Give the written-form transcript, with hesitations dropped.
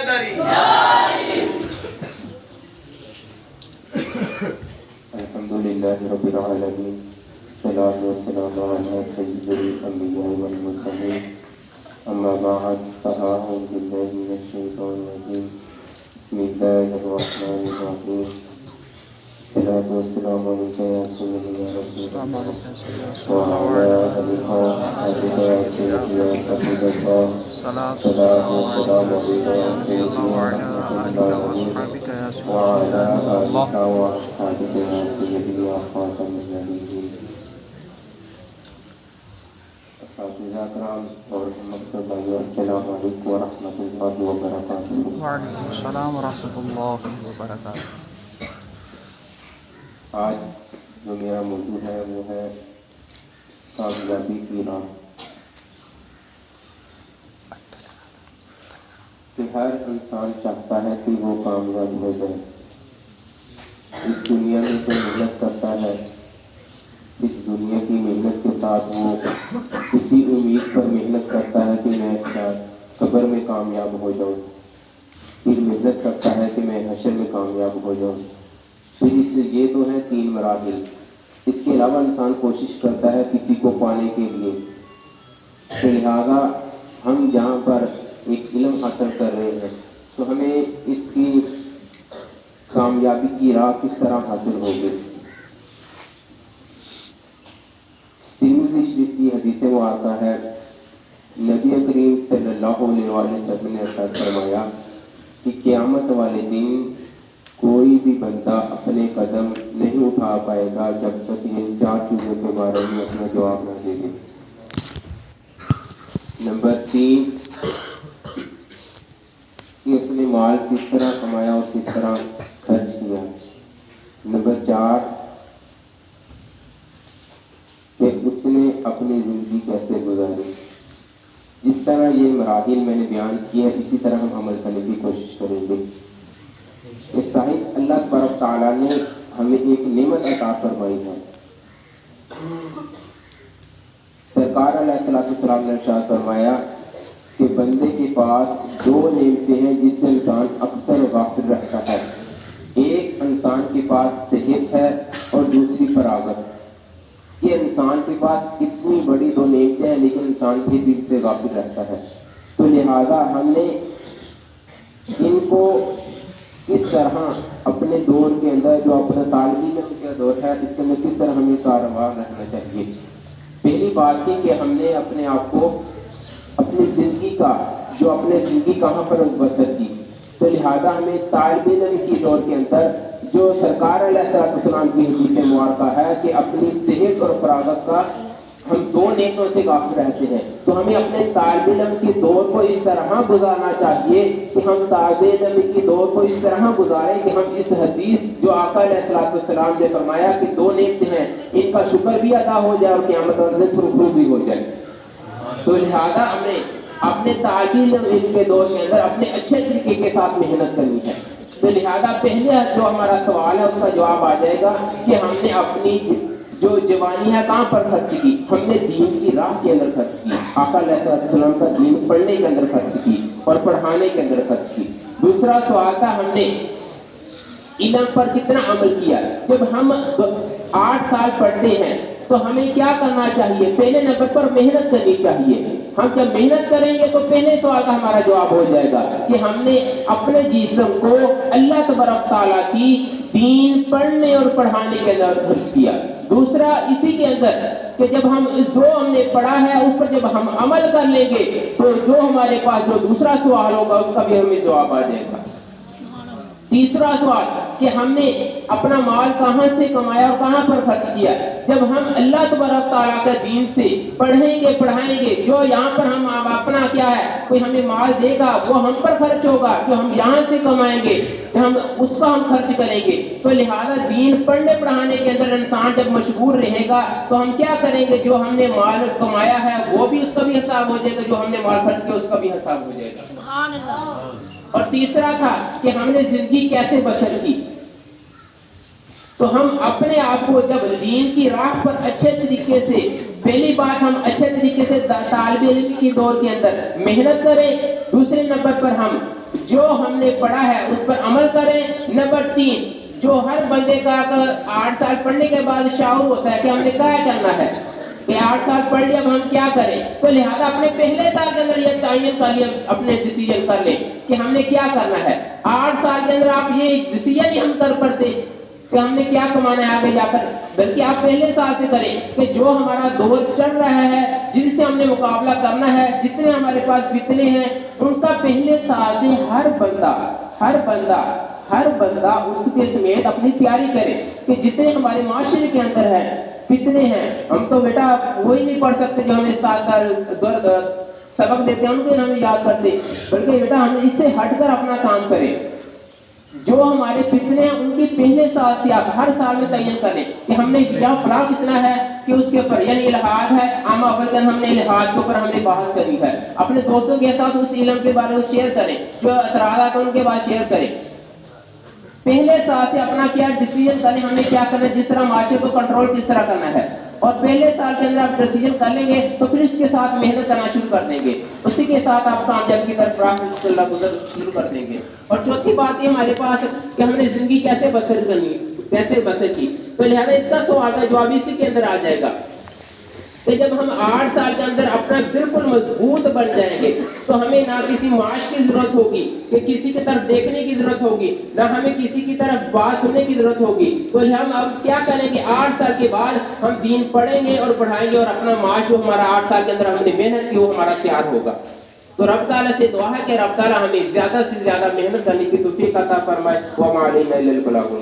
داری. الحمدللہ رب العالمین، الصلاۃ والسلام علی سید الانبیاء والمرسلین، اما بعد فاعوذ باللہ من الشیطان الرجیم، بسم اللہ الرحمن الرحیم، الصلاۃ والسلام علیک یا سیدی یا رسول اللہ وعلی آلہ وصحبہ یا سیدی یا حبیب اللہ، الصلاۃ والسلام علیک یا سیدی ورحمۃ اللہ وعلی آلہ وصحبہ یا سیدی یا خاتم النبیین۔ اساتذہ کرام اور مکتب بھائیو، السلام علیکم ورحمۃ اللہ وبرکاتہ۔ وعلیکم السلام ورحمۃ اللہ وبرکاتہ۔ آج جو میرا موضوع ہے وہ ہے کامیابی کی راہ۔ کہ ہر انسان چاہتا ہے کہ وہ کامیاب ہو جائے۔ اس دنیا میں جو محنت کرتا ہے، اس دنیا کی محنت کے ساتھ وہ اسی امید پر محنت کرتا ہے کہ میں قبر میں کامیاب ہو جاؤں، پھر محنت کرتا ہے کہ میں حشر میں کامیاب ہو جاؤں۔ پھر یہ تو ہے 3 مراحل۔ اس کے علاوہ انسان کوشش کرتا ہے کسی کو پانے کے لیے۔ تو لہٰذا ہم جہاں پر ایک علم حاصل کر رہے ہیں تو ہمیں اس کی کامیابی کی راہ کس طرح حاصل ہوگی۔ ترمذی شریف کی حدیث میں آتا ہے، نبی کریم صلی اللہ علیہ وسلم نے ارشاد فرمایا کہ قیامت والے دن کوئی بھی بندہ اپنے قدم نہیں اٹھا پائے گا جب تک یہ 4 چیزوں کے بارے میں اپنا جواب نہ دے دے۔ نمبر 3 کہ اس نے مال کس طرح کمایا اور کس طرح خرچ کیا۔ نمبر 4 کہ اس نے اپنی زندگی کیسے گزاری۔ جس طرح یہ مراحل میں نے بیان کیا اسی طرح ہم عمل کرنے کی کوشش کریں گے۔ اس صاحب اللہ تبارک تعالیٰ نے ہمیں ایک نعمت عطا فرمائی ہے۔ سرکار علیہ السلام نے ارشاد فرمایا کہ بندے کے پاس 2 نعمتیں ہیں جس سے انسان اکثر غافل رہتا ہے۔ ایک انسان کے پاس صحت ہے اور دوسری فراغت۔ یہ انسان کے پاس اتنی بڑی 2 نعمتیں ہیں لیکن انسان پھر بھی سے غافل رہتا ہے۔ تو لہذا ہم نے ان کو کس طرح اپنے دور کے اندر جو اپنا طالب علم کا دور ہے اس کے اندر کس طرح ہمیں کاررواں رکھنا چاہیے۔ پہلی بات یہ کہ ہم نے اپنے آپ کو اپنی زندگی کا جو اپنے زندگی کہاں پر بسر کی، تو لہذا ہمیں طالب علم کی دور کے اندر جو سرکار علیہ السلام کی حدیث مبارکہ ہے کہ اپنی صحت اور فراغت کا ہم 2 نعمتوں سے غافل رہتے ہیں، تو ہمیں اپنے طالب علم کے دور کو اس طرح گزارنا چاہیے کہ ہم طالب علم کے دور کو اس طرح گزاریں کہ ہم اس حدیث جو آقا علیہ السلام نے فرمایا کہ 2 نعمتیں ہیں ان کا شکر بھی ادا ہو جائے اور قیامت والے دن سرخرو بھی ہو جائے۔ تو لہذا ہمیں اپنے طالب علم کے دور کے اندر اپنے اچھے طریقے کے ساتھ محنت کرنی ہے۔ تو لہذا پہلے جو ہمارا سوال ہے اس کا جواب آ جائے گا کہ ہم نے اپنی جو جوانی ہے کہاں پر خرچ کی۔ ہم نے دین کی راہ کے اندر خرچ کی، آقا علیہ السلام کا دین پڑھنے کے اندر خرچ کی اور پڑھانے کے اندر خرچ کی۔ دوسرا سوال تھا ہم نے علم پر کتنا عمل کیا۔ جب ہم 8 سال پڑھتے ہیں تو ہمیں کیا کرنا چاہیے؟ پہلے نمبر پر محنت کرنی چاہیے۔ ہم جب محنت کریں گے تو پہلے سوال کا ہمارا جواب ہو جائے گا کہ ہم نے اپنے جسم کو اللہ تبارک تعالیٰ کی دین پڑھنے اور پڑھانے کے اندر خرچ کیا۔ دوسرا اسی کے اندر کہ جب ہم جو ہم نے پڑھا ہے اس پر جب ہم عمل کر لیں گے تو جو ہمارے پاس جو دوسرا سوال ہوگا اس کا بھی ہمیں جواب آ جائے گا۔ تیسرا سوال کہ ہم نے اپنا مال کہاں سے کمایا اور کہاں پر خرچ کیا۔ جب ہم اللہ تبارک تعالیٰ کا دین سے پڑھیں گے پڑھائیں گے، جو یہاں پر ہم اپنا کیا ہے کوئی ہمیں مال دے گا وہ ہم پر خرچ ہوگا، جو ہم یہاں سے کمائیں گے ہم اس کا ہم خرچ کریں گے۔ تو لہذا دین پڑھنے پڑھانے کے اندر انسان جب مشغول رہے گا تو ہم کیا کریں گے، جو ہم نے مال کمایا ہے وہ بھی اس کا بھی حساب ہو جائے گا، جو ہم نے مال خرچ کیا اس کا بھی حساب ہو جائے گا۔ سبحان اللہ۔ اور تیسرا تھا کہ ہم نے زندگی کیسے بسر کی۔ تو ہم اپنے آپ کو جب دین کی راہ پر اچھے طریقے سے، پہلی بات ہم اچھے طریقے سے طالب علم کی دور کے اندر محنت کریں، دوسرے نمبر پر ہم جو ہم نے پڑھا ہے اس پر عمل کریں. نمبر 3, جو ہر بندے کا 8 سال پڑھنے کے بعد شعور ہوتا ہے کہ ہم نے کیا کرنا ہے, کہ 8 سال پڑھ لیا اب ہم کیا کریں, تو لہذا اپنے پہلے سال کے اندر یہ تعین کر لیا, اپنے ڈیسیجن کر لیں کہ ہم نے کیا کرنا ہے. 8 سال کے اندر آپ یہ ڈیسیجن ہی ہم کر پڑتے کہ ہم نے کیا کمانا ہے آگے جا کر, بلکہ آپ پہلے سال سے کریں کہ جو ہمارا دور چل رہا ہے, جن سے ہم نے مقابلہ کرنا ہے, جتنے ہمارے پاس فتنے ہیں, ان کا پہلے سال سے ہر بندہ اس کے سمیت اپنی تیاری کرے کہ جتنے ہمارے معاشرے کے اندر ہے فتنے ہیں, ہم تو بیٹا وہی نہیں پڑھ سکتے جو ہمیں استاد سبق دیتے ہیں ان کو ہمیں یاد کرتے, بلکہ بیٹا ہم اس سے ہٹ کر اپنا کام کریں. جو ہمارے فتنے ہیں ان کی پہلے سال سے آپ ہر سال میں تعین کریں کہ ہم نے یا فلاں کتنا ہے کہ اس کے اوپر یعنی الہاد ہے, عام اول کا ہم نے الہاد کے اوپر ہم نے بحث کرنی ہے. اپنے دوستوں کے ساتھ اس علم کے بارے میں شیئر کریں, جو اعتراضات ہیں ان کے بعد شیئر کریں. پہلے سال سے اپنا کیا ڈیسیجن کریں ہم نے کیا کرنا ہے, جس طرح معاشرے کو کنٹرول کس طرح کرنا ہے, اور پہلے سال کے اندر آپ ڈیسیجن کر لیں گے تو پھر اس کے ساتھ محنت کرنا شروع کر دیں گے, اسی کے ساتھ آپ کامیابی کی طرف راہ گزر شروع کر دیں گے. اور چوتھی بات یہ ہمارے پاس کہ ہم نے زندگی کیسے بسر کرنی, کیسے بسر کی, تو لہذا اس کا سوال کا جواب اسی کے اندر آ جائے گا کہ جب ہم 8 سال کے اندر اپنا بالکل مضبوط بن جائیں گے تو ہمیں نہ کسی معاش کی ضرورت ہوگی کہ کسی کی طرف دیکھنے کی ضرورت ہوگی, نہ ہمیں کسی کی طرف بات سننے کی ضرورت ہوگی. تو ہم اب کیا کریں گے, 8 سال کے بعد ہم دین پڑھیں گے اور پڑھائیں گے, اور اپنا معاش جو ہمارا 8 سال کے اندر ہم نے محنت کی وہ ہمارا تیار ہوگا. تو رب تعالیٰ سے دعا ہے کہ رب تعالیٰ ہمیں زیادہ سے زیادہ محنت کرنے کی توفیق عطا فرمائے. وما علینا الا البلاغ.